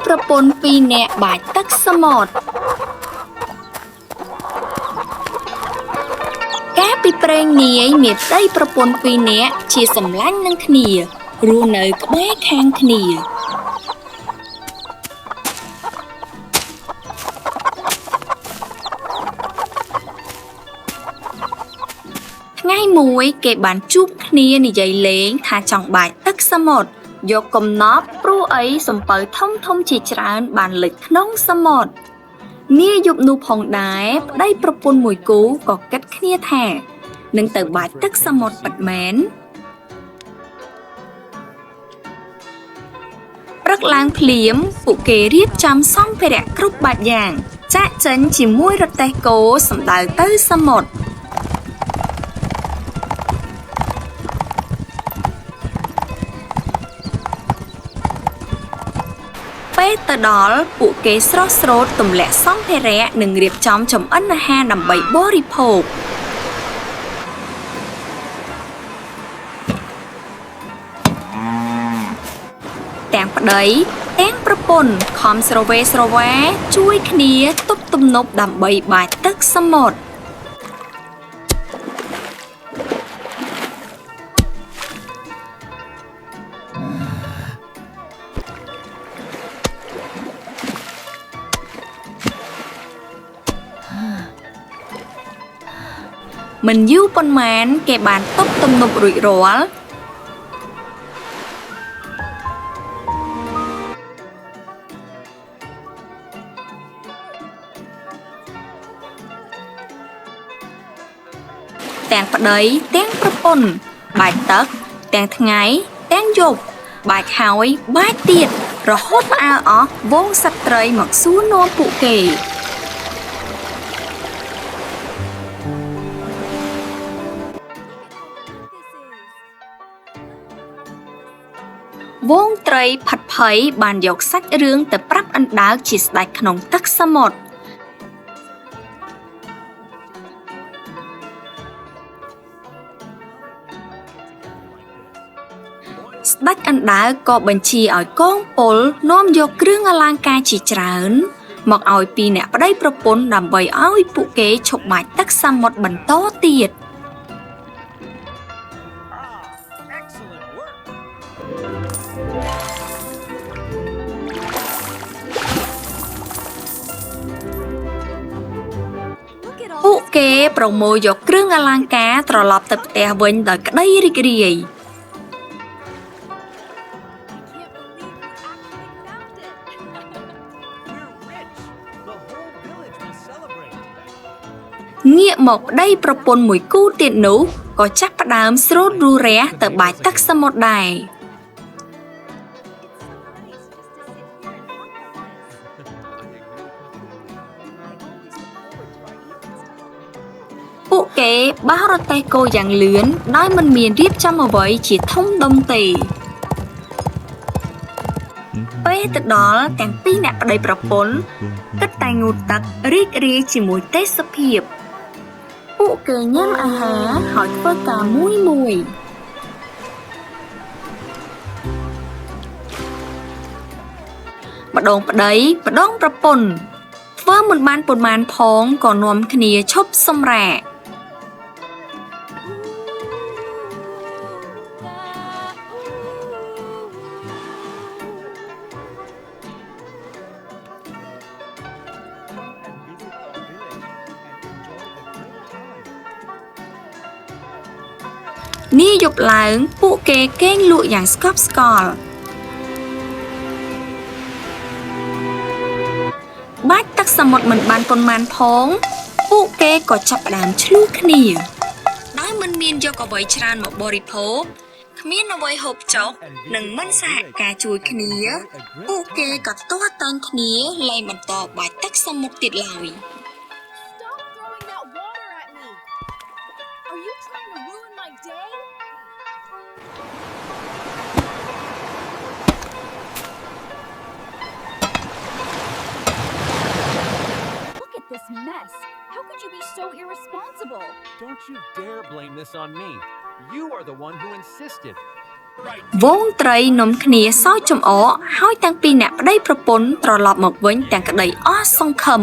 ប្រពន្ធពីរនាក់បាចទឹកសមុទ្រកាលពីព្រេងនាយមានប្តីប្រពន្ធពីរនាក់ជាសម្លាញ់នឹងគ្នារស់នៅក្បែរខាងគ្នាថ្ងៃមួយគេបានជួបគ្នានិយាយលេងថាចង់បាចទឹកសមុទ្រយកកំណប់ព្រោះអីសំពៅធំជាច្រើនបានលិចក្នុងសមុទ្រនាយប់នោះផងដែរប្តីប្រពន្ធមួយគូក៏គិតគ្នាថានឹងទៅបាចទឹកសមុទ្រពិតមែនព្រឹកឡើងភ្លាមពួកគេរៀបចំសម្ភារៈគ្រប់បែបយ៉ាងចាក់ចេញជាមួយរទេះគោសម្ដៅទៅសមុទ្រពេលទៅដល់ពួកគេស្រស់ស្រូតទម្លាក់សម្ភារៈនិងរៀបចំចម្អិនអាហារដើម្បីបរិភោគទាំងប្តីទាំងប្រពន្ធខំស្រវេស្រវាជួយគ្នាទប់ទំនប់ដើម្បីបាចទឹកសមុទ្រមិនយូរប៉ុន្មានគេបានទប់ទំនប់រួចរាល់ទាំងប្តីទាំងប្រពន្ធបាចទឹកទាំងថ្ងៃទាំងយប់បាចហើយបាចទៀតរហូតផ្អើលអស់វងសត្វត្រីមកសួរនាំពួកគេវងត្រីផាត់ភ័យបានយកសាច់រឿងទៅប្រាប់អណ្ដើកជាស្ដេចក្នុងទឹកសមុទ្រស្ដេចអណ្ដើកក៏បញ្ជាឲ្យកងពលនាំយកគ្រឿងអលង្ការជាច្រើនមកឲ្យពីរអ្នកប្តីប្រពន្ធដើម្បីឲ្យពួកគេឈប់បាចទឹកសមុទ្របន្តទៀតពួកគេប្រមូលយកគ្រឿងអលង្ការត្រឡប់ទៅផ្ទះវិញដោយក្តីរីករាយងាកមកប្តីប្រពន្ធមួយគូទៀតនោះក៏ចាប់ផ្ដើមស្រូតរូរះទៅបាចទឹកសមុទ្រដែរពួកគេបោះរទេះគោយ៉ាងលឿនដោយមិនមានរៀបចំអ្វីជាធំដុំទេពេលទៅដល់ទាំងពីរអ្នកប្តីប្រពន្ធគិតតែងូតទឹករីករាយជាមួយទេសភាពពួកគេញ៉ាំអាហារហើយធ្វើការមួយម្ដងប្តីម្ដងប្រពន្ធធ្វើមិនបានប៉ុន្មានផងក៏នាំគ្នាឈប់សម្រាកនាយប់ឡើងពួកគេគេងលក់យ៉ាងស្កប់ស្កល់បាច់ទឹកសមុទ្រមិនបានប៉ុន្មានផងពួកគេក៏ចាប់ផ្ដើមឆ្លោះគ្នាដោយមិនមានយកអ្វីច្រើនមកបរិភោគគ្មានអ្វីហូបចុកនិងមិនសហការជួយគ្នាពួកគេក៏ទាស់ទែងគ្នាលែងបន្តបាច់ទឹកសមុទ្រទៀតឡើយThis mess. How could you be so irresponsible? Don't you dare blame this on me. You are the one who insisted. វងត្រីនំគ្នាសើចចំអកហើយទាំងពីរអ្នកប្តីប្រពន្ធត្រឡប់មកវិញទាំងក្តីអស់សង្ឃឹម